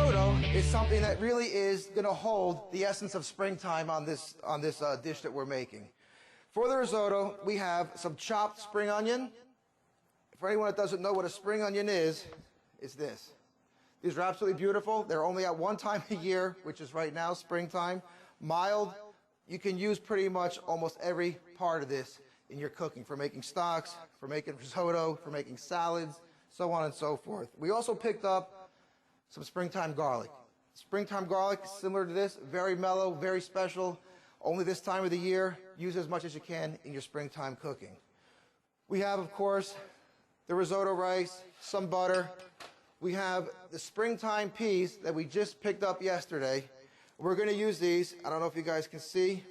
risotto is something that really is going to hold the essence of springtime on this dish that we're making. For the risotto, we have some chopped spring onion. For anyone that doesn't know what a spring onion is, it's this. These are absolutely beautiful. They're only at one time a year, which is right now, springtime. Mild. You can use pretty much almost every part of this in your cooking, for making stocks, for making risotto, for making salads, so on and so forth. We also picked up some springtime garlic. Springtime garlic, similar to this, very mellow, very special. Only this time of the year. Use as much as you can in your springtime cooking. We have, of course, the risotto rice, some butter. We have the springtime peas that we just picked up yesterday. We're going to use these. I don't know if you guys can see.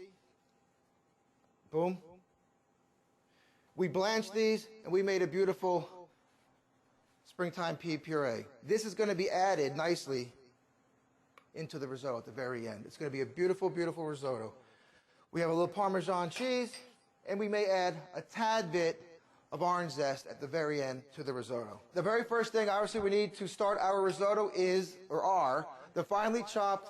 Boom. We blanched these and we made a beautiful springtime pea puree. This is going to be added nicely into the risotto at the very end. It's going to be a beautiful, beautiful risotto. We have a little Parmesan cheese, and we may add a tad bit of orange zest at the very end to the risotto. The very first thing, obviously, we need to start our risotto are the finely chopped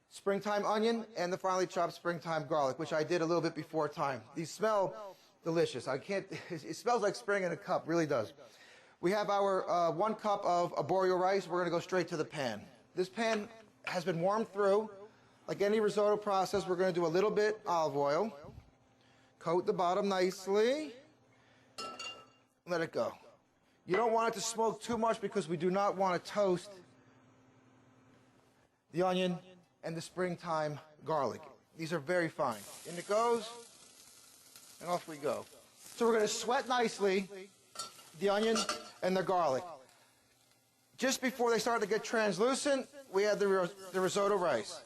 springtime onion and the finely chopped springtime garlic, which I did a little bit before time. These smell delicious. It smells like spring in a cup, really does. We have our 1 cup of arborio rice. We're going to go straight to the pan. This pan has been warmed through. Like any risotto process, we're going to do a little bit olive oil. Coat the bottom nicely. Let it go. You don't want it to smoke too much because we do not want to toast the onion and the springtime garlic. These are very fine. In it goes, and off we go. So we're going to sweat nicely the onion and the garlic. Just before they start to get translucent, we add the risotto rice.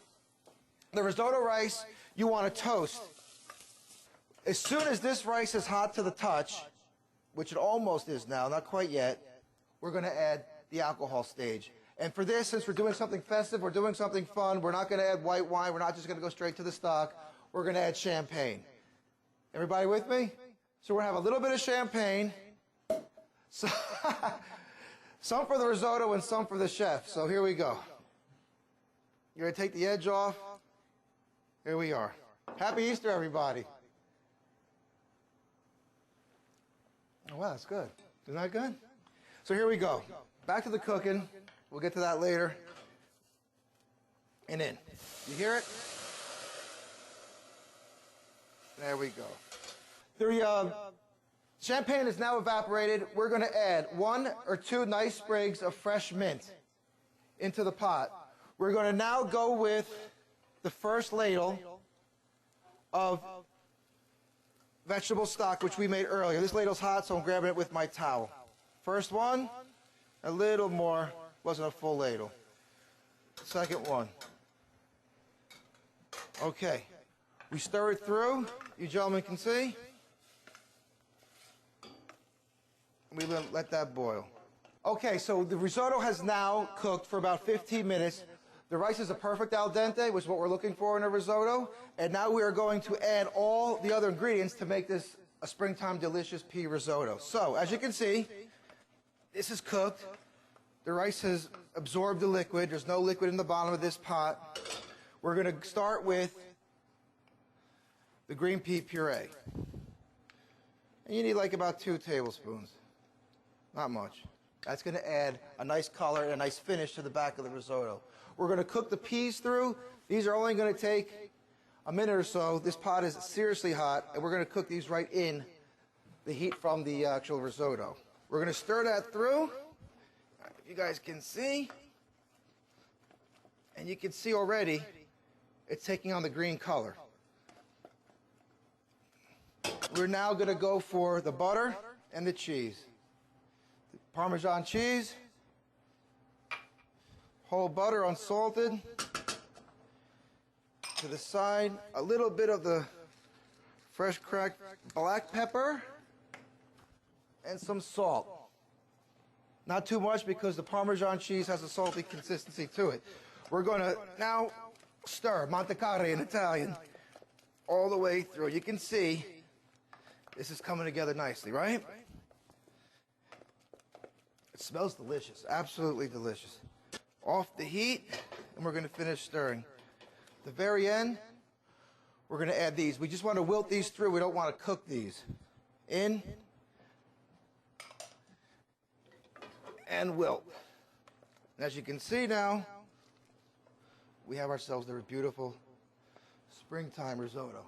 The risotto rice you want to toast. As soon as this rice is hot to the touch, which it almost is now, not quite yet, we're going to add the alcohol stage. And for this, since we're doing something festive, we're doing something fun, we're not going to add white wine, we're not just going to go straight to the stock, we're going to add champagne. Everybody with me? So we're going to have a little bit of champagne. So some for the risotto and some for the chef. So here we go. You're going to take the edge off. Here we are. Happy Easter, everybody. Oh, wow, that's good. Isn't that good? So here we go. Back to the cooking. We'll get to that later. And in. You hear it? There we go. The champagne is now evaporated. We're going to add 1 or 2 nice sprigs of fresh mint into the pot. We're going to now go with the first ladle of vegetable stock, which we made earlier. This ladle's hot, so I'm grabbing it with my towel. First one, a little more, wasn't a full ladle. Second one. Okay, we stir it through, you gentlemen can see. We let that boil. Okay, so the risotto has now cooked for about 15 minutes. The rice is a perfect al dente, which is what we're looking for in a risotto. And now we are going to add all the other ingredients to make this a springtime delicious pea risotto. So, as you can see, this is cooked. The rice has absorbed the liquid. There's no liquid in the bottom of this pot. We're going to start with the green pea puree. And you need like about 2 tablespoons. Not much. That's going to add a nice color and a nice finish to the back of the risotto. We're going to cook the peas through. These are only going to take a minute or so. This pot is seriously hot, and we're going to cook these right in the heat from the actual risotto. We're going to stir that through. You guys can see. And you can see already it's taking on the green color. We're now going to go for the butter and the cheese. The Parmesan cheese. Whole butter unsalted. To the side, a little bit of the fresh cracked black pepper and some salt. Not too much because the Parmesan cheese has a salty consistency to it. We're going to now stir, mantecare in Italian, all the way through. You can see this is coming together nicely, right? It smells delicious, absolutely delicious. off the heat, and we're going to finish stirring. At the very end, we're going to add these. We just want to wilt these through. We don't want to cook these. In and wilt. And as you can see now, we have ourselves a beautiful springtime risotto.